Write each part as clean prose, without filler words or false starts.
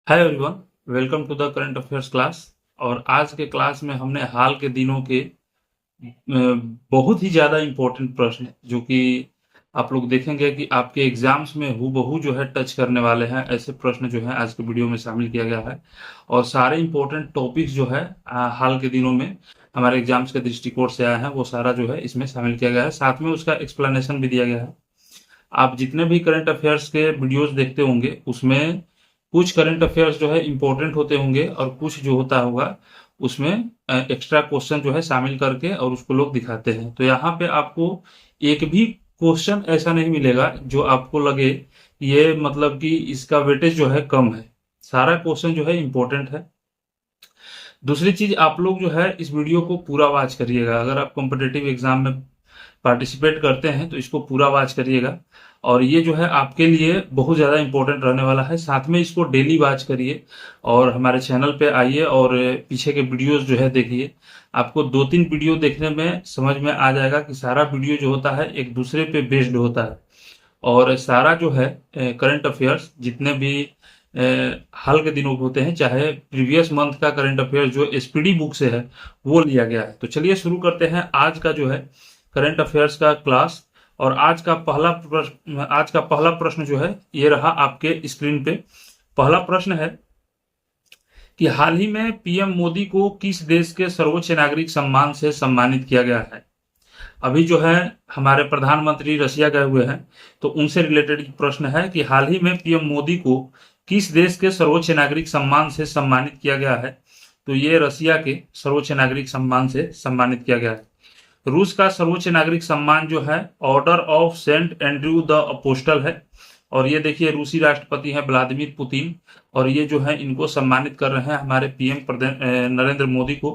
Hi everyone, welcome to the current affairs class. और आज के क्लास में हमने हाल के दिनों के बहुत ही ज़्यादा इम्पोर्टेंट प्रश्न जो कि आप लोग देखेंगे कि आपके एग्जाम्स में हूबहू जो है टच करने वाले हैं, ऐसे प्रश्न जो है आज के वीडियो में शामिल किया गया है। और सारे इम्पोर्टेंट टॉपिक्स जो है हाल के दिनों में हमारे एग्जाम्स के दृष्टिकोण से आया है, वो सारा जो है इसमें शामिल किया गया है। साथ में उसका एक्सप्लेनेशन भी दिया गया है। आप जितने भी करंट अफेयर्स के वीडियोस देखते होंगे उसमें कुछ करंट अफेयर्स जो है इम्पोर्टेंट होते होंगे और कुछ जो होता होगा उसमें एक्स्ट्रा क्वेश्चन जो है शामिल करके और उसको लोग दिखाते हैं। तो यहाँ पे आपको एक भी क्वेश्चन ऐसा नहीं मिलेगा जो आपको लगे ये मतलब कि इसका वेटेज जो है कम है। सारा क्वेश्चन जो है इम्पोर्टेंट है। दूसरी चीज, आप लोग जो है इस वीडियो को पूरा वॉच करिएगा। अगर आप कॉम्पिटेटिव एग्जाम में पार्टिसिपेट करते हैं तो इसको पूरा वॉच करिएगा। और ये जो है आपके लिए बहुत ज़्यादा इंपॉर्टेंट रहने वाला है। साथ में इसको डेली वॉच करिए और हमारे चैनल पे आइए और पीछे के वीडियोस जो है देखिए। आपको 2-3 वीडियो देखने में समझ में आ जाएगा कि सारा वीडियो जो होता है एक दूसरे पे बेस्ड होता है। और सारा जो है करंट अफेयर्स जितने भी हाल के दिनों के होते हैं, चाहे प्रीवियस मंथ का करंट अफेयर जो एसपीडी बुक से है वो लिया गया है। तो चलिए शुरू करते हैं आज का जो है करंट अफेयर्स का क्लास। और आज का पहला प्रश्न जो है ये रहा आपके स्क्रीन पे। पहला प्रश्न है कि हाल ही में पीएम मोदी को किस देश के सर्वोच्च नागरिक सम्मान से सम्मानित किया गया है। अभी जो है हमारे प्रधानमंत्री रशिया गए हुए हैं, तो उनसे रिलेटेड प्रश्न है कि हाल ही में पीएम मोदी को किस देश के सर्वोच्च नागरिक सम्मान से सम्मानित किया गया है। तो ये रशिया के सर्वोच्च नागरिक सम्मान से सम्मानित किया गया है। रूस का सर्वोच्च नागरिक सम्मान जो है order of Saint Andrew the Apostle है। और ये देखिए रूसी राष्ट्रपति हैं व्लादिमीर पुतिन, और ये जो है इनको सम्मानित कर रहे हैं हमारे पीएम नरेंद्र मोदी को।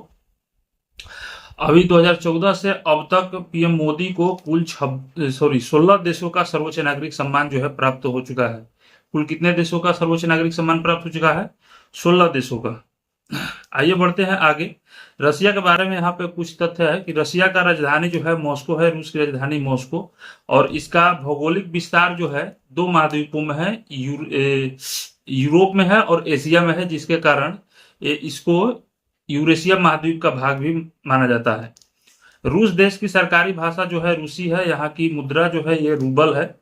अभी 2014 से अब तक पीएम मोदी को कुल 16 देशों का सर्वोच्च नागरिक सम्मान जो है प्राप्त हो चुका है। कुल कितने देशों का सर्वोच्च नागरिक सम्मान प्राप्त हो चुका है? 16 देशों का। आइए बढ़ते हैं आगे। रसिया के बारे में यहाँ पे कुछ तथ्य है कि रसिया का राजधानी जो है मॉस्को है, रूस की राजधानी मॉस्को। और इसका भौगोलिक विस्तार जो है 2 महाद्वीपों में है, यूरोप में है और एशिया में है, जिसके कारण इसको यूरेशिया महाद्वीप का भाग भी माना जाता है। रूस देश की सरकारी भाषा जो है रूसी है। यहाँ की मुद्रा जो है ये रूबल है।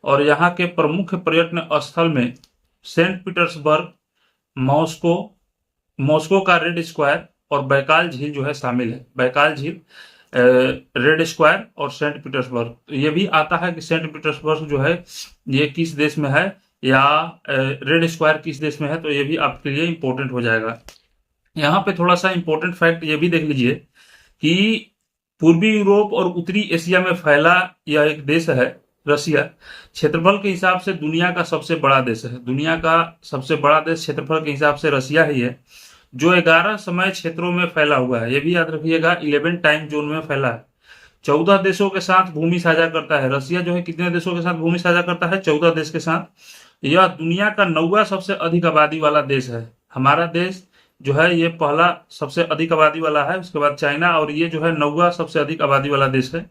और यहाँ के प्रमुख पर्यटन स्थल में सेंट पीटर्सबर्ग, मॉस्को, मॉस्को का रेड स्क्वायर और बैकाल झील जो है शामिल है। बैकाल झील, रेड स्क्वायर और सेंट पीटर्सबर्ग। तो ये भी आता है कि सेंट पीटर्सबर्ग जो है ये किस देश में है या रेड स्क्वायर किस देश में है, तो ये भी आपके लिए इंपॉर्टेंट हो जाएगा। यहाँ पे थोड़ा सा इंपॉर्टेंट फैक्ट ये भी देख लीजिए कि पूर्वी यूरोप और उत्तरी एशिया में फैला यह एक देश है रसिया। क्षेत्रफल के हिसाब से दुनिया का सबसे बड़ा देश है। दुनिया का सबसे बड़ा देश क्षेत्रफल के हिसाब से रसिया ही है, जो 11 समय क्षेत्रों में फैला हुआ है। ये भी याद रखिएगा, 11 टाइम जोन में फैला है। 14 देशों के साथ भूमि साझा करता है। रसिया जो है कितने देशों के साथ भूमि साझा करता है? 14 देश के साथ। यह दुनिया का 9वां सबसे अधिक आबादी वाला देश है। हमारा देश जो है ये पहला सबसे अधिक आबादी वाला है, उसके बाद चाइना, और ये जो है 9वां सबसे अधिक आबादी वाला देश है।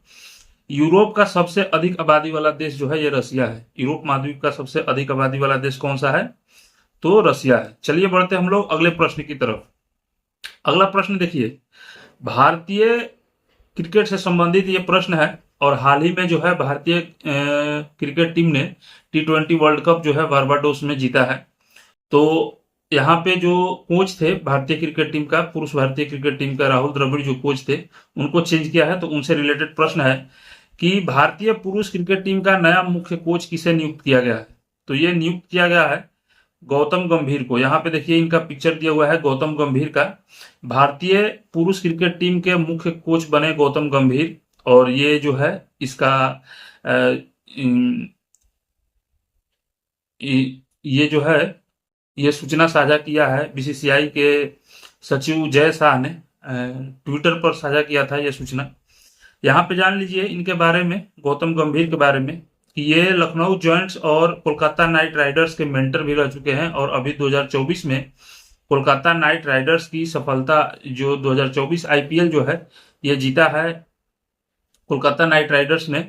यूरोप का सबसे अधिक आबादी वाला देश जो है ये रसिया है। यूरोप महाद्वीप का सबसे अधिक आबादी वाला देश कौन सा है? तो रसिया है। चलिए बढ़ते हम लोग अगले प्रश्न की तरफ। अगला प्रश्न देखिए, भारतीय क्रिकेट से संबंधित ये प्रश्न है। और हाल ही में जो है भारतीय क्रिकेट टीम ने T20 वर्ल्ड कप जो है बारबाडोस में जीता है। तो यहाँ पे जो कोच थे भारतीय क्रिकेट टीम का, पुरुष भारतीय क्रिकेट टीम का राहुल द्रविड़ जो कोच थे, उनको चेंज किया है। तो उनसे रिलेटेड प्रश्न है कि भारतीय पुरुष क्रिकेट टीम का नया मुख्य कोच किसे नियुक्त किया गया है। तो ये नियुक्त किया गया है गौतम गंभीर को। यहाँ पे देखिए इनका पिक्चर दिया हुआ है गौतम गंभीर का। भारतीय पुरुष क्रिकेट टीम के मुख्य कोच बने गौतम गंभीर। और ये जो है इसका ये जो है ये सूचना साझा किया है बीसीसीआई के सचिव जय शाह ने ट्विटर पर साझा किया था ये सूचना। यहाँ पे जान लीजिए इनके बारे में, गौतम गंभीर के बारे में, कि ये लखनऊ जॉयंट्स और कोलकाता नाइट राइडर्स के मेंटर भी रह चुके हैं। और अभी 2024 में कोलकाता नाइट राइडर्स की सफलता, जो 2024 आईपीएल जो है ये जीता है कोलकाता नाइट राइडर्स ने।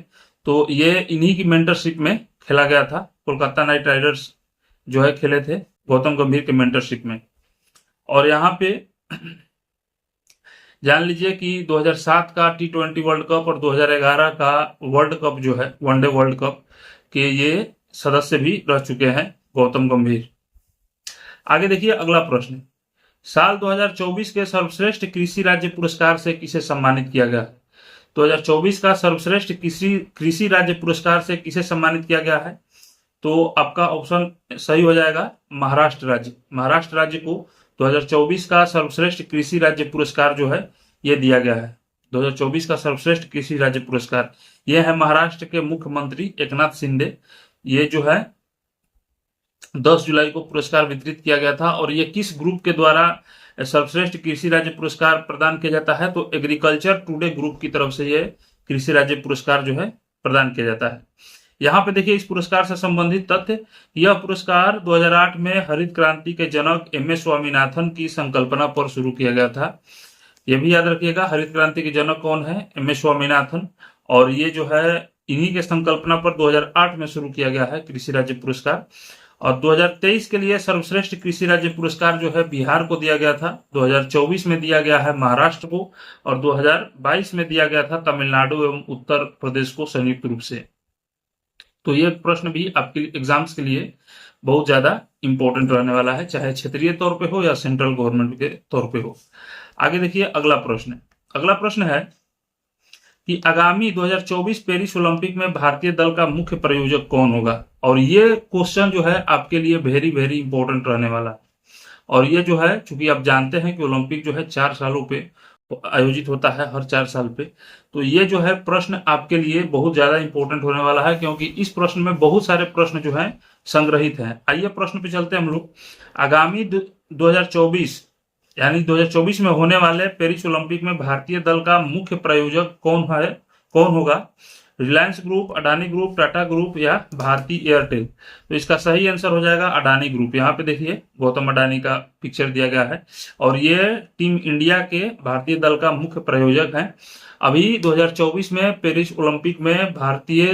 तो ये इन्हीं की मेंटरशिप में खेला गया था। कोलकाता नाइट राइडर्स जो है खेले थे गौतम गंभीर के मेंटरशिप में। और यहाँ पे जान लीजिए कि 2007 का T20 वर्ल्ड कप और 2011 का वर्ल्ड कप जो है वनडे वर्ल्ड कप के ये सदस्य भी रह चुके हैं गौतम गंभीर। आगे देखिए अगला प्रश्न, साल 2024 के सर्वश्रेष्ठ कृषि राज्य पुरस्कार से किसे सम्मानित किया गया? 2024 का सर्वश्रेष्ठ कृषि राज्य पुरस्कार से किसे सम्मानित किया गया है? तो आपका ऑप्शन सही हो जाएगा महाराष्ट्र राज्य। महाराष्ट्र राज्य को 2024 का सर्वश्रेष्ठ कृषि राज्य पुरस्कार जो है ये दिया गया है। 2024 का सर्वश्रेष्ठ कृषि राज्य पुरस्कार ये है महाराष्ट्र के मुख्यमंत्री एकनाथ शिंदे। ये जो है 10 जुलाई को पुरस्कार वितरित किया गया था। और ये किस ग्रुप के द्वारा सर्वश्रेष्ठ कृषि राज्य पुरस्कार प्रदान किया जाता है? तो एग्रीकल्चर टुडे ग्रुप की तरफ से ये कृषि राज्य पुरस्कार जो है प्रदान किया जाता है। यहाँ पे देखिए इस पुरस्कार से संबंधित तथ्य, यह पुरस्कार 2008 में हरित क्रांति के जनक MS स्वामीनाथन की संकल्पना पर शुरू किया गया था। यह भी याद रखिएगा हरित क्रांति के जनक कौन है? MS स्वामीनाथन। और ये जो है इन्हीं के संकल्पना पर 2008 में शुरू किया गया है कृषि राज्य पुरस्कार। और 2023 के लिए सर्वश्रेष्ठ कृषि राज्य पुरस्कार जो है बिहार को दिया गया था, 2024 में दिया गया है महाराष्ट्र को, और 2022 में दिया गया था तमिलनाडु एवं उत्तर प्रदेश को संयुक्त रूप से। तो ये प्रश्न भी आपके एग्जाम्स के लिए बहुत ज्यादा इंपॉर्टेंट रहने वाला है, चाहे क्षेत्रीय तौर पे हो या सेंट्रल गवर्नमेंट के तौर पे हो। आगे देखिए अगला प्रश्न। अगला प्रश्न है कि आगामी 2024 पेरिस ओलंपिक में भारतीय दल का मुख्य प्रायोजक कौन होगा? और ये क्वेश्चन जो है आपके लिए वेरी वेरी इंपॉर्टेंट रहने वाला है। और ये जो है चूंकि आप जानते हैं कि ओलंपिक जो है 4 सालों पे आयोजित होता है, हर 4 साल पे, तो ये जो है प्रश्न आपके लिए बहुत ज्यादा इंपॉर्टेंट होने वाला है, क्योंकि इस प्रश्न में बहुत सारे प्रश्न जो है संग्रहित हैं। आइए प्रश्न पे चलते हैं हम लोग। आगामी 2024 यानी 2024 में होने वाले पेरिस ओलंपिक में भारतीय दल का मुख्य प्रायोजक कौन होगा? Reliance group, Adani group, Tata group या भारती एयरटेल? तो इसका सही आंसर हो जाएगा अडानी ग्रुप। यहाँ पे देखिए गौतम अडानी का पिक्चर दिया गया है और ये टीम इंडिया के भारतीय दल का मुख्य प्रायोजक है। अभी 2024 में पेरिस ओलंपिक में भारतीय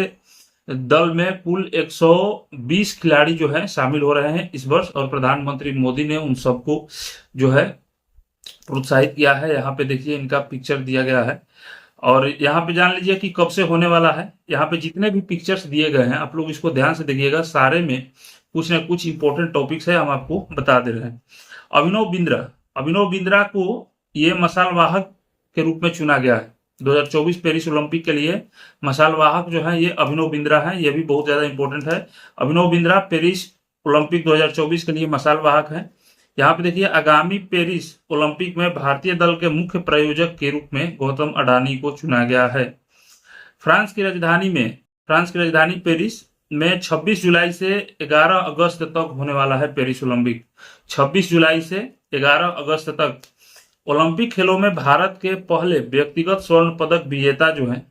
दल में कुल 120 खिलाड़ी जो है शामिल हो रहे हैं इस वर्ष, और प्रधानमंत्री मोदी ने उन सबको जो है प्रोत्साहित किया है। यहाँ पे देखिए इनका पिक्चर दिया गया है और यहाँ पे जान लीजिए कि कब से होने वाला है। यहाँ पे जितने भी पिक्चर्स दिए गए हैं आप लोग इसको ध्यान से देखिएगा, सारे में कुछ न कुछ इंपॉर्टेंट टॉपिक्स है, हम आपको बता दे रहे हैं। अभिनव बिंद्रा को ये मशाल वाहक के रूप में चुना गया है 2024 पेरिस ओलंपिक के लिए। मशाल वाहक जो है ये अभिनव बिंद्रा है, ये भी बहुत ज्यादा इंपॉर्टेंट है। अभिनव बिंद्रा पेरिस ओलंपिक 2024 के लिए मशाल वाहक है। यहाँ पे देखिए आगामी पेरिस ओलंपिक में भारतीय दल के मुख्य प्रायोजक के रूप में गौतम अडानी को चुना गया है। फ्रांस की राजधानी पेरिस में 26 जुलाई से 11 अगस्त तक होने वाला है पेरिस ओलंपिक। 26 जुलाई से 11 अगस्त तक ओलंपिक खेलों में भारत के पहले व्यक्तिगत स्वर्ण पदक विजेता जो हैं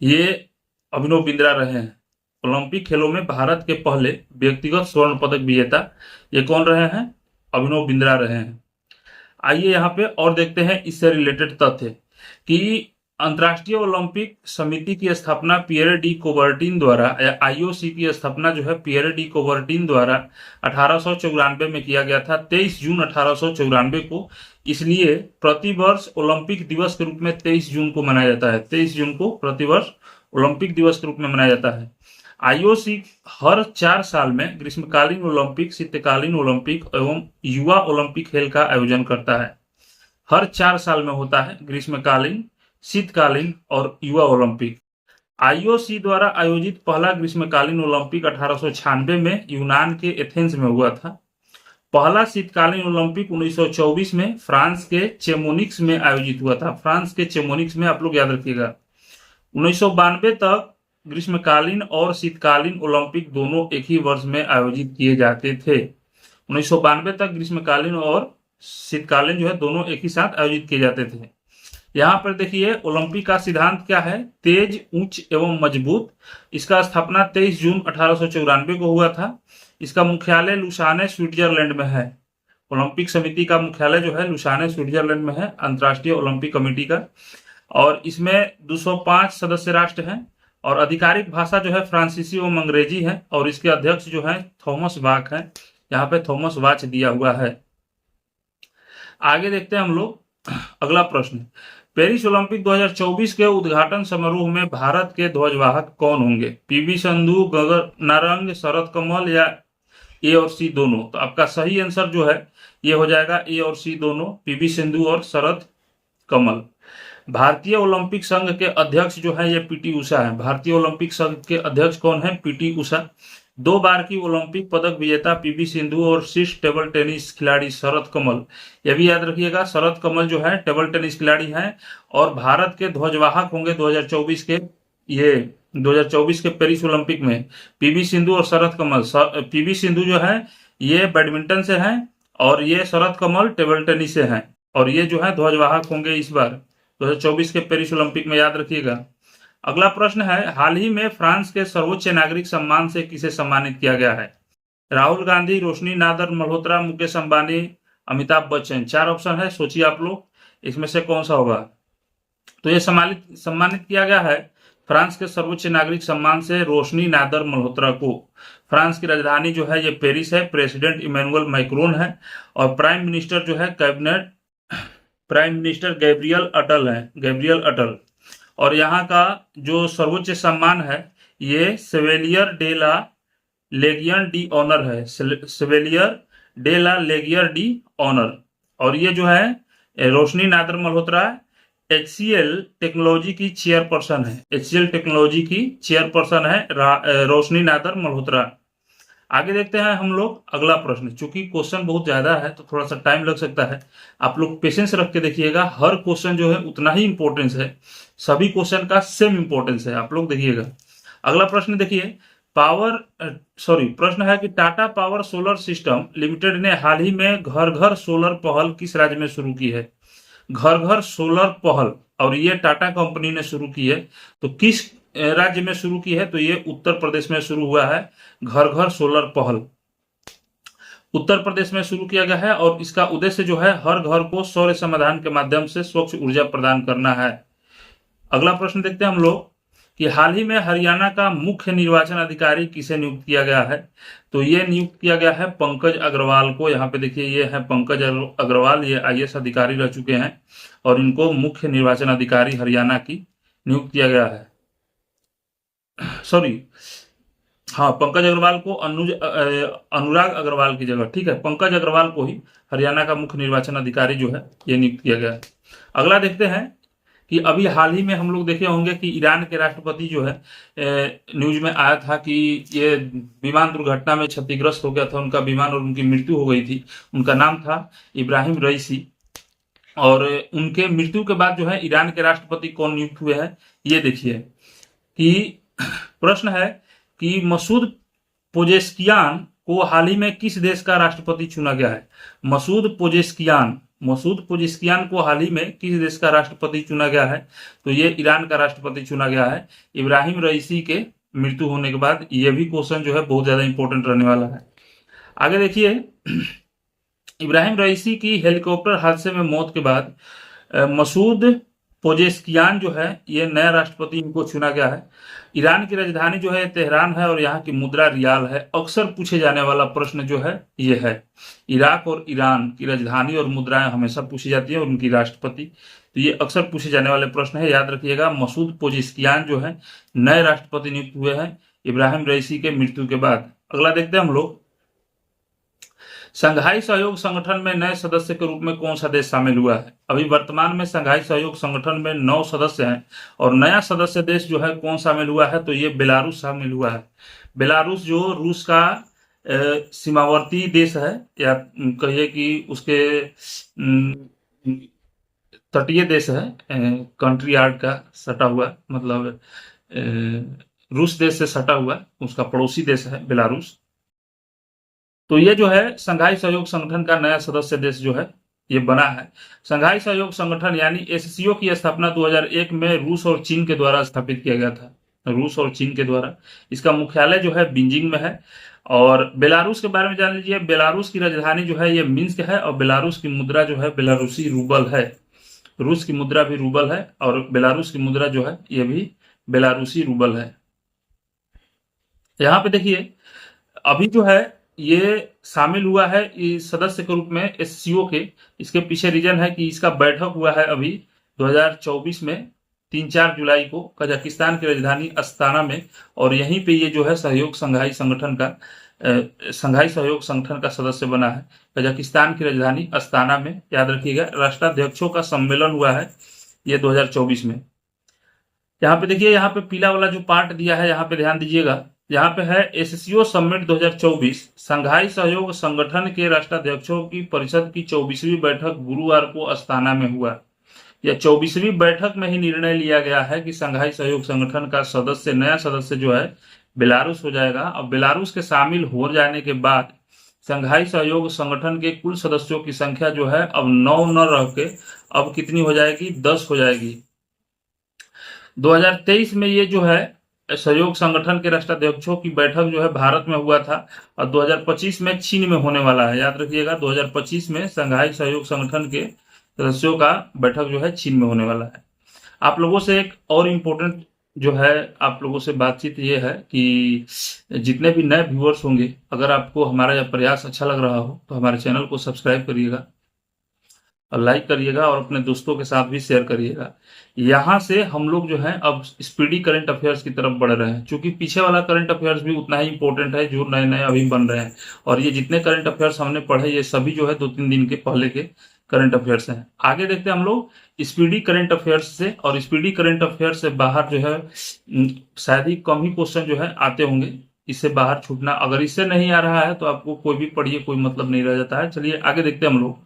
ये अभिनव बिंद्रा रहे हैं। ओलंपिक खेलों में भारत के पहले व्यक्तिगत स्वर्ण पदक विजेता ये कौन रहे हैं? अभिनव बिंद्रा रहे हैं। आइए यहाँ पे और देखते हैं इससे रिलेटेड तथ्य कि अंतर्राष्ट्रीय ओलंपिक समिति की स्थापना पियर डी कोबर्टिन द्वारा, आईओसी की स्थापना जो है पियर डी कोबर्टिन द्वारा 1894 में किया गया था, 23 जून 1894 को। इसलिए प्रतिवर्ष ओलंपिक दिवस के रूप में 23 जून को मनाया जाता है। 23 जून को प्रतिवर्ष ओलंपिक दिवस के रूप में मनाया जाता है। आईओसी हर 4 साल में ग्रीष्मकालीन ओलंपिक, शीतकालीन ओलंपिक एवं युवा ओलंपिक खेल का आयोजन करता है। हर 4 साल में होता है ग्रीष्मकालीन, शीतकालीन और युवा ओलंपिक। आईओसी द्वारा आयोजित पहला ग्रीष्मकालीन ओलंपिक 1896 में यूनान के एथेंस में हुआ था। पहला शीतकालीन ओलंपिक 1924 में फ्रांस के चेमोनिक्स में आयोजित हुआ था। फ्रांस के चेमोनिक्स में, आप लोग याद रखिएगा। 1992 तक ग्रीष्मकालीन और शीतकालीन ओलंपिक दोनों एक ही वर्ष में आयोजित किए जाते थे। 1992 तक ग्रीष्मकालीन और शीतकालीन जो है दोनों एक ही साथ आयोजित किए जाते थे। यहाँ पर देखिए ओलंपिक का सिद्धांत क्या है? तेज, उच्च एवं मजबूत। इसका स्थापना 23 जून 1894 को हुआ था। इसका मुख्यालय लुसाने स्विट्जरलैंड में है। ओलंपिक समिति का मुख्यालय जो है लुसाने स्विट्जरलैंड में है, अंतर्राष्ट्रीय ओलंपिक कमेटी का। और इसमें 205 सदस्य राष्ट्र हैं और आधिकारिक भाषा जो है फ्रांसीसी व अंग्रेजी है, और इसके अध्यक्ष जो है थॉमस बाक है। यहाँ पे थॉमस वाच दिया हुआ है। आगे देखते हैं हम लोग अगला प्रश्न। पेरिस ओलंपिक 2024 के उद्घाटन समारोह में भारत के ध्वजवाहक कौन होंगे? पीवी संधू, गगन नारंग, शरद कमल या ए और सी दोनों? तो आपका सही आंसर जो है ये हो जाएगा ए और सी दोनों, पीवी सिंधु और शरद कमल। भारतीय ओलंपिक संघ के अध्यक्ष जो है ये पीटी उषा है। भारतीय ओलंपिक संघ के अध्यक्ष कौन है? पीटी उषा। 2 बार की ओलंपिक पदक विजेता पीवी सिंधु और शीर्ष टेबल टेनिस खिलाड़ी शरद कमल। यह भी याद रखिएगा, शरद कमल जो है टेबल टेनिस खिलाड़ी हैं और भारत के ध्वजवाहक होंगे 2024 के, ये 2024 के पेरिस ओलंपिक में पीवी सिंधु और शरद कमल। पीवी सिंधु जो है ये बैडमिंटन से हैं और ये शरद कमल टेबल टेनिस से हैं, और ये जो है ध्वजवाहक होंगे इस बार 2024 के पेरिस ओलंपिक में, याद रखिएगा। अगला प्रश्न है, हाल ही में फ्रांस के सर्वोच्च नागरिक सम्मान से किसे सम्मानित किया गया है? राहुल गांधी, रोशनी नादर मल्होत्रा, मुकेश अंबानी, अमिताभ बच्चन। 4 ऑप्शन है, सोचिए आप लोग इसमें से कौन सा होगा। तो ये सम्मानित किया गया है फ्रांस के सर्वोच्च नागरिक सम्मान से रोशनी नादर मल्होत्रा को। फ्रांस की राजधानी जो है ये पेरिस है। प्रेसिडेंट इमैनुअल मैक्रोन है और प्राइम मिनिस्टर जो है कैबिनेट प्राइम मिनिस्टर गैब्रियल अटल। और यहाँ का जो सर्वोच्च सम्मान है ये सेवेलियर डे ला लेगियन डी ऑनर है, सेवेलियर डे ला लेगियर डी ऑनर। और ये जो है रोशनी नादर मल्होत्रा HCL टेक्नोलॉजी की चेयरपर्सन है, HCL टेक्नोलॉजी की चेयरपर्सन है रोशनी नादर मल्होत्रा। आगे देखते हैं हम लोग अगला प्रश्न। चूंकि क्वेश्चन बहुत ज्यादा है तो थोड़ा सा टाइम लग सकता है, आप लोग पेशेंस रख के देखिएगा। हर क्वेश्चन जो है उतना ही इंपॉर्टेंस है, सभी क्वेश्चन का सेम इंपॉर्टेंस है, आप लोग देखिएगा। अगला प्रश्न देखिए, प्रश्न है कि Tata power solar system limited ने हाल ही में घर घर सोलर पहल किस राज्य में शुरू की है? घर घर सोलर पहल, और ये टाटा कंपनी ने शुरू की है, तो किस राज्य में शुरू की है? तो ये उत्तर प्रदेश में शुरू हुआ है। घर घर सोलर पहल उत्तर प्रदेश में शुरू किया गया है और इसका उद्देश्य जो है हर घर को सौर समाधान के माध्यम से स्वच्छ ऊर्जा प्रदान करना है। अगला प्रश्न देखते हैं हम लोग कि हाल ही में हरियाणा का मुख्य निर्वाचन अधिकारी किसे नियुक्त किया गया है? तो ये नियुक्त किया गया है पंकज अग्रवाल को। यहाँ पे देखिए ये है पंकज अग्रवाल, ये IAS अधिकारी रह चुके हैं और इनको मुख्य निर्वाचन अधिकारी हरियाणा की नियुक्त किया गया है। पंकज अग्रवाल को अनुराग अग्रवाल की जगह, ठीक है, पंकज अग्रवाल को ही हरियाणा का मुख्य निर्वाचन अधिकारी जो है ये नियुक्त किया गया है। अगला देखते हैं कि अभी हाल ही में हम लोग देखे होंगे कि ईरान के राष्ट्रपति जो है न्यूज में आया था कि ये विमान दुर्घटना में क्षतिग्रस्त हो गया था उनका विमान और उनकी मृत्यु हो गई थी। उनका नाम था इब्राहिम रईसी, और उनके मृत्यु के बाद जो है ईरान के राष्ट्रपति कौन नियुक्त हुए हैं ये देखिए। कि प्रश्न है कि मसूद पोजेस्कियान को हाल ही में किस देश का राष्ट्रपति चुना गया है? मसूद पोजेस्कियान को हाल ही में किस देश का राष्ट्रपति चुना गया है? तो ये ईरान का राष्ट्रपति चुना गया है इब्राहिम रईसी के मृत्यु होने के बाद। ये भी क्वेश्चन जो है बहुत ज्यादा इंपॉर्टेंट रहने वाला है। आगे देखिए, इब्राहिम रईसी की हेलीकॉप्टर हादसे में मौत के बाद मसूद पोजेस्कियान जो है ये नया राष्ट्रपति इनको चुना गया है। ईरान की राजधानी जो है तेहरान है और यहाँ की मुद्रा रियाल है। अक्सर पूछे जाने वाला प्रश्न जो है ये है, इराक और ईरान की राजधानी और मुद्राएं हमेशा पूछी जाती है और उनकी राष्ट्रपति, तो ये अक्सर पूछे जाने वाले प्रश्न है, याद रखिएगा। मसूद पोजेस्कियान जो है नए राष्ट्रपति नियुक्त हुए हैं इब्राहिम रईसी के मृत्यु के बाद। अगला देखते हैं हम लोग, संघाई सहयोग संगठन में नए सदस्य के रूप में कौन सा देश शामिल हुआ है? अभी वर्तमान में संघाई सहयोग संगठन में 9 सदस्य हैं और नया सदस्य देश जो है कौन शामिल हुआ है? तो ये बेलारूस शामिल हुआ है। बेलारूस जो रूस का सीमावर्ती देश है, या कहिए कि उसके तटीय देश है, कंट्री यार्ड का सटा हुआ, मतलब रूस देश से सटा हुआ उसका पड़ोसी देश है बेलारूस। तो ये जो है संघाई सहयोग संगठन का नया सदस्य देश जो है ये बना है। संघाई सहयोग संगठन यानी SCO की स्थापना 2001 में रूस और चीन के द्वारा स्थापित किया गया था, रूस और चीन के द्वारा। इसका मुख्यालय जो है बीजिंग में है। और बेलारूस के बारे में जान लीजिए, बेलारूस की राजधानी जो है ये मिन्स्क है और बेलारूस की मुद्रा जो है बेलारूसी रूबल है। रूस की मुद्रा भी रूबल है और बेलारूस की मुद्रा जो है ये भी बेलारूसी रूबल है। यहाँ पे देखिए अभी जो है ये शामिल हुआ है इस सदस्य के रूप में एससीओ के। इसके पीछे रीजन है कि इसका बैठक हुआ है अभी 2024 में 3-4 जुलाई को कजाकिस्तान की राजधानी अस्ताना में, और यहीं पे ये जो है संघाई सहयोग संगठन का सदस्य बना है। कजाकिस्तान की राजधानी अस्ताना में, याद रखिएगा, राष्ट्राध्यक्षों का सम्मेलन हुआ है ये 2024 में। यहाँ पे देखिए, यहाँ पे पीला वाला जो पार्ट दिया है यहाँ पे ध्यान दीजिएगा, यहाँ पे है एससीओ समिट 2024, संघाई सहयोग संगठन के राष्ट्राध्यक्षों की परिषद की 24वीं बैठक गुरुवार को अस्ताना में हुआ। यह 24वीं बैठक में ही निर्णय लिया गया है कि संघाई सहयोग संगठन का नया सदस्य जो है बेलारूस हो जाएगा। अब बेलारूस के शामिल हो जाने के बाद संघाई सहयोग संगठन के कुल सदस्यों की संख्या जो है अब 9 न रह के अब कितनी हो जाएगी, 10 हो जाएगी। 2023 में ये जो है सहयोग संगठन के राष्ट्राध्यक्षों की बैठक जो है भारत में हुआ था, और 2025 में चीन में होने वाला है। याद रखिएगा 2025 में संघाई सहयोग संगठन के सदस्यों का बैठक जो है चीन में होने वाला है। आप लोगों से एक और इम्पोर्टेंट जो है आप लोगों से बातचीत ये है कि जितने भी नए व्यूअर्स होंगे, अगर आपको हमारा यह प्रयास अच्छा लग रहा हो तो हमारे चैनल को सब्सक्राइब करिएगा और लाइक करिएगा और अपने दोस्तों के साथ भी शेयर करिएगा। यहाँ से हम लोग जो है अब स्पीडी करंट अफेयर्स की तरफ बढ़ रहे हैं, क्योंकि पीछे वाला करंट अफेयर्स भी उतना ही इंपॉर्टेंट है जो नए नए अभी बन रहे हैं। और ये जितने करंट अफेयर्स हमने पढ़े ये सभी जो है 2-3 दिन के पहले के करंट अफेयर्स हैं। आगे देखते हैं हम लोग स्पीडी करंट अफेयर्स से, और स्पीडी करंट अफेयर्स से बाहर जो है शायद ही कम ही क्वेश्चन जो है आते होंगे। इससे बाहर छूटना, अगर इससे नहीं आ रहा है तो आपको कोई भी पढ़िए, कोई मतलब नहीं रह जाता है। चलिए आगे देखते हैं हम लोग।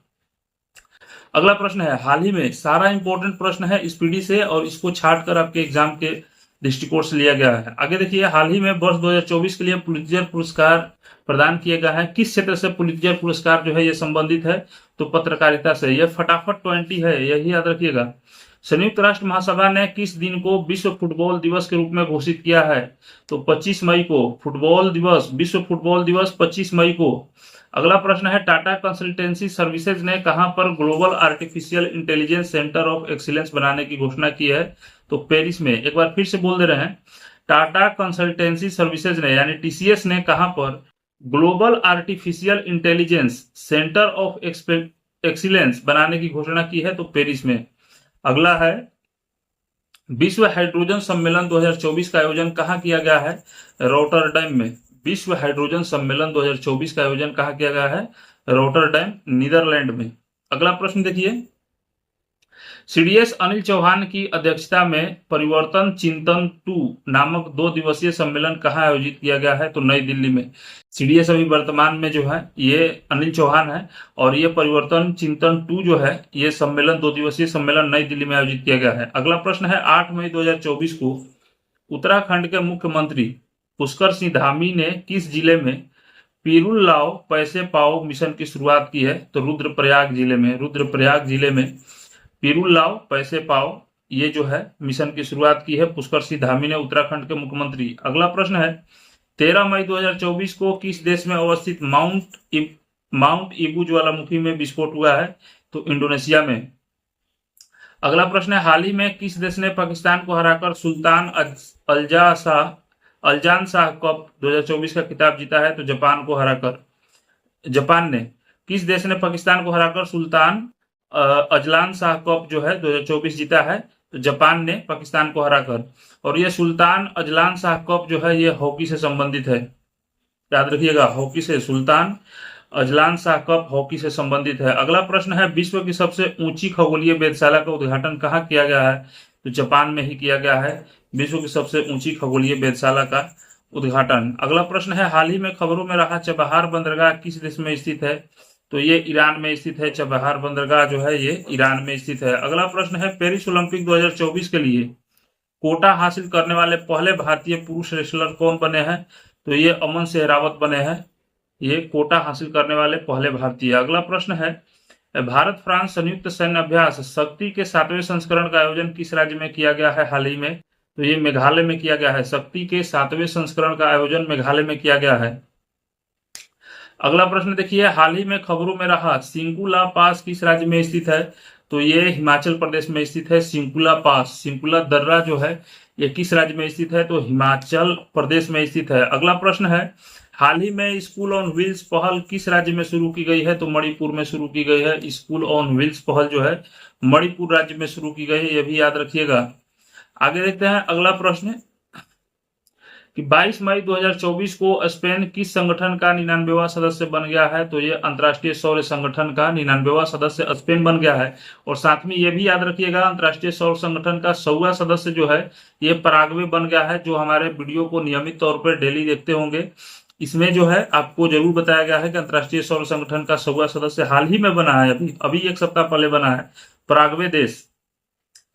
अगला प्रश्न है, हाल ही में सारा इंपॉर्टेंट प्रश्न है स्पीडी से, और इसको छाट कर आपके एग्जाम के दृष्टिकोण से लिया गया है। आगे देखिए, हाल ही में वर्ष 2024 के लिए पुलित्जर पुरस्कार प्रदान किए गए हैं। किस क्षेत्र से पुलित्जर पुरस्कार जो है ये संबंधित है, तो पत्रकारिता से। यह फटाफट 20 है, यही याद रखिएगा। संयुक्त राष्ट्र महासभा ने किस दिन को विश्व फुटबॉल दिवस के रूप में घोषित किया है, तो 25 मई को फुटबॉल दिवस, विश्व फुटबॉल दिवस 25 मई को। अगला प्रश्न है, टाटा कंसल्टेंसी सर्विसेज ने कहां पर global artificial intelligence centre of excellence बनाने की घोषणा की है, तो पेरिस में। एक बार फिर से बोल दे रहे हैं, टाटा कंसल्टेंसी सर्विसेज ने यानी टीसीएस ने कहां पर global artificial intelligence centre of excellence बनाने की घोषणा की है, तो पेरिस में। अगला है, विश्व हाइड्रोजन सम्मेलन 2024 का आयोजन कहां किया गया है, रोटरडैम में। विश्व हाइड्रोजन सम्मेलन 2024 का आयोजन कहां किया गया है, रोटरडैम, नीदरलैंड में। अगला प्रश्न देखिए, सीडीएस अनिल चौहान की अध्यक्षता में परिवर्तन चिंतन 2 नामक 2 दिवसीय सम्मेलन कहां आयोजित किया गया है, तो नई दिल्ली में। सीडीएस अभी वर्तमान में जो है ये अनिल चौहान है, और ये परिवर्तन चिंतन 2 जो है ये सम्मेलन 2 दिवसीय सम्मेलन नई दिल्ली में आयोजित किया गया है। अगला प्रश्न है, 8 मई 2024 को उत्तराखंड के मुख्यमंत्री पुष्कर सिंह धामी ने किस जिले में पीरुल लाओ पैसे पाओ मिशन की शुरुआत की है, तो रुद्रप्रयाग जिले में। रुद्रप्रयाग जिले में पीरुल लाओ पैसे पाओ ये जो है मिशन की शुरुआत की है पुष्कर सिंह धामी ने, उत्तराखंड के मुख्यमंत्री। अगला प्रश्न है, 13 मई 2024 को किस देश में अवस्थित माउंट इबू ज्वालामुखी में विस्फोट हुआ है, तो इंडोनेशिया में। अगला प्रश्न है, हाल ही में किस देश ने पाकिस्तान को हराकर सुल्तान अल्जान शाह कप 2024 का खिताब जीता है, तो जापान को हराकर। जापान ने, किस देश ने पाकिस्तान को हराकर सुल्तान अजलान शाह कप जो है 2024 जीता है, तो जापान ने पाकिस्तान को हराकर। और ये सुल्तान अजलान शाह कप जो है ये हॉकी से संबंधित है, याद रखिएगा, हॉकी से। Sultan Azlan Shah cup hockey से संबंधित है। अगला प्रश्न है, विश्व की सबसे ऊंची खगोलीय वेधशाला का उद्घाटन कहां किया गया है, तो जापान में ही किया गया है विश्व की सबसे ऊंची खगोलीय वेधशाला का उद्घाटन। अगला प्रश्न है, हाल ही में खबरों में रहा चबहार बंदरगाह किस देश में स्थित है, तो ये ईरान में स्थित है। चबहार बंदरगाह जो है ये ईरान में स्थित है। अगला प्रश्न है, पेरिस ओलंपिक 2024 के लिए कोटा हासिल करने वाले पहले भारतीय पुरुष रेसलर कौन बने हैं, तो ये अमन सेहरावत बने हैं, ये कोटा हासिल करने वाले पहले भारतीय। अगला प्रश्न है, भारत फ्रांस संयुक्त सैन्य अभ्यास शक्ति के 7वें संस्करण का आयोजन किस राज्य में किया गया है हाल ही में, तो ये मेघालय में किया गया है। शक्ति के 7वें संस्करण का आयोजन मेघालय में किया गया है। अगला प्रश्न देखिए, हाल ही में खबरों में रहा सिंगू ला पास किस राज्य में स्थित है, तो ये हिमाचल प्रदेश में स्थित है। सिंकुला पास, सिंकुला दर्रा जो है ये किस राज्य में स्थित है? तो हिमाचल प्रदेश में स्थित है। अगला प्रश्न है, हाल ही में स्कूल ऑन व्हील्स पहल किस राज्य में शुरू की गई है? तो मणिपुर में शुरू की गई है। स्कूल ऑन व्हील्स पहल जो है मणिपुर राज्य में शुरू की गई है, यह भी याद रखिएगा। आगे देखते हैं अगला प्रश्न कि 22 मई 2024 को स्पेन किस संगठन का 99वां सदस्य बन गया है? तो ये अंतर्राष्ट्रीय सौर संगठन का 99वां सदस्य स्पेन बन गया है। और साथ में ये भी याद रखिएगा, अंतर्राष्ट्रीय सौर संगठन का 100वां सदस्य जो है ये पराग्वे बन गया है। जो हमारे वीडियो को नियमित तौर पर डेली देखते होंगे, इसमें जो है आपको जरूर बताया गया है कि अंतर्राष्ट्रीय सौर संगठन का 100वां सदस्य हाल ही में बना है, अभी अभी एक सप्ताह पहले बना है, पराग्वे देश।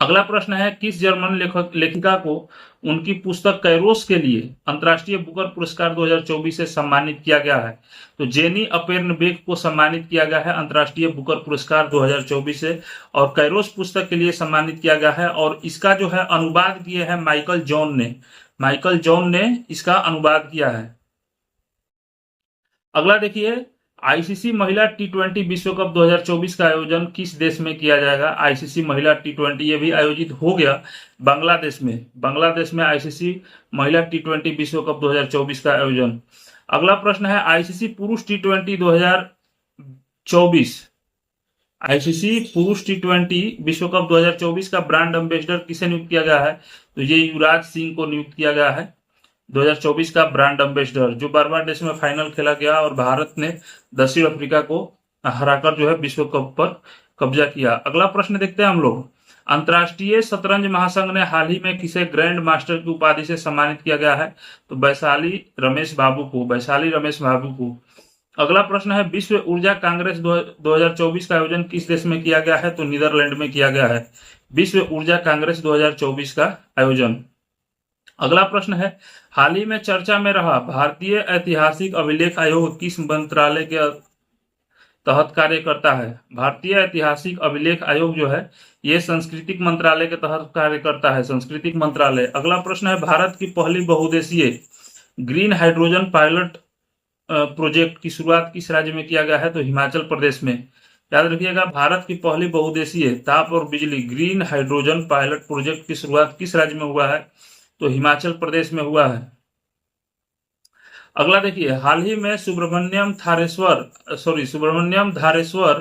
अगला प्रश्न है, किस जर्मन लेखिका को उनकी पुस्तक कैरोस के लिए अंतर्राष्ट्रीय बुकर पुरस्कार 2024 से सम्मानित किया गया है? तो जेनी अपेर्नबेक को सम्मानित किया गया है अंतर्राष्ट्रीय बुकर पुरस्कार 2024 से, और कैरोस पुस्तक के लिए सम्मानित किया गया है। और इसका जो है अनुवाद किए हैं माइकल जॉन ने, माइकल जॉन ने इसका अनुवाद किया है। अगला देखिए, आईसीसी महिला टी20 विश्व कप 2024 का आयोजन किस देश में किया जाएगा? आईसीसी महिला टी20 ये भी आयोजित हो गया बांग्लादेश में। बांग्लादेश में आईसीसी महिला टी20 विश्व कप 2024 का आयोजन। अगला प्रश्न है, आईसीसी पुरुष टी20 2024, आईसीसी पुरुष टी20 विश्व कप 2024 का ब्रांड एम्बेसडर किसे नियुक्त किया गया है? तो ये युवराज सिंह को नियुक्त किया गया है 2024 का ब्रांड एम्बेसडर, जो बांग्लादेश में फाइनल खेला गया और भारत ने दक्षिण अफ्रीका को हराकर जो है विश्व कप पर कब्जा किया। अगला प्रश्न देखते हैं हम लोग, अंतर्राष्ट्रीय शतरंज महासंघ ने हाल ही में किसे ग्रैंड मास्टर की उपाधि से सम्मानित किया गया है? तो वैशाली रमेश बाबू को, वैशाली रमेश बाबू को। अगला प्रश्न है, विश्व ऊर्जा कांग्रेस 2024 का आयोजन किस देश में किया गया है? तो नीदरलैंड में किया गया है विश्व ऊर्जा कांग्रेस 2024 का आयोजन। अगला प्रश्न है, हाल ही में चर्चा में रहा भारतीय ऐतिहासिक अभिलेख आयोग किस मंत्रालय के तहत कार्य करता है? भारतीय ऐतिहासिक अभिलेख आयोग जो है ये सांस्कृतिक मंत्रालय के तहत कार्य करता है, सांस्कृतिक मंत्रालय। अगला प्रश्न है, भारत की पहली बहुउद्देशीय ग्रीन हाइड्रोजन पायलट प्रोजेक्ट की शुरुआत किस राज्य में किया गया है? तो हिमाचल प्रदेश में। याद रखिएगा, भारत की पहली बहुउद्देशीय ताप और बिजली ग्रीन हाइड्रोजन पायलट प्रोजेक्ट की शुरुआत किस राज्य में हुआ है? तो हिमाचल प्रदेश में हुआ है। अगला देखिए, हाल ही में सुब्रमण्यम धारेश्वर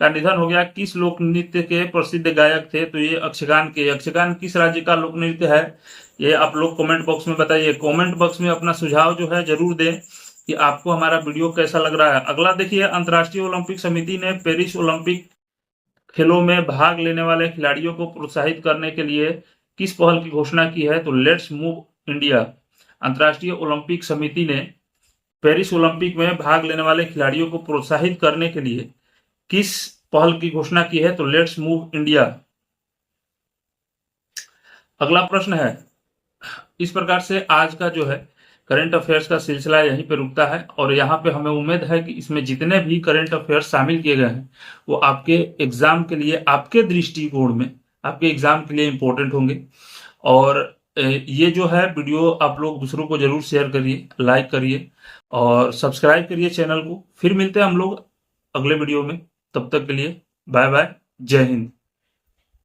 का निधन हो गया। किस लोक नृत्य के प्रसिद्ध गायक थे? तो ये यक्षगान के। यक्षगान किस राज्य का लोक नृत्य है? ये आप लोग कमेंट बॉक्स में बताइए। कमेंट बॉक्स में अपना सुझाव जो है जरूर दें कि आपको हमारा वीडियो कैसा लग रहा है। अगला देखिए, अंतर्राष्ट्रीय ओलंपिक समिति ने पेरिस ओलंपिक खेलों में भाग लेने वाले खिलाड़ियों को प्रोत्साहित करने के लिए किस पहल की घोषणा की है? तो लेट्स मूव इंडिया। अंतर्राष्ट्रीय ओलंपिक समिति ने पेरिस ओलंपिक में भाग लेने वाले खिलाड़ियों को प्रोत्साहित करने के लिए किस पहल की घोषणा की है? तो लेट्स मूव इंडिया। अगला प्रश्न है, इस प्रकार से आज का जो है करंट अफेयर्स का सिलसिला यहीं पे रुकता है, और यहाँ पे हमें उम्मीद है कि इसमें जितने भी करंट अफेयर्स शामिल किए गए हैं वो आपके एग्जाम के लिए, आपके दृष्टिकोण में आपके एग्जाम के लिए इंपॉर्टेंट होंगे। और ये जो है वीडियो आप लोग दूसरों को जरूर शेयर करिए, लाइक करिए और सब्सक्राइब करिए चैनल को। फिर मिलते हैं हम लोग अगले वीडियो में, तब तक के लिए बाय बाय, जय हिंद।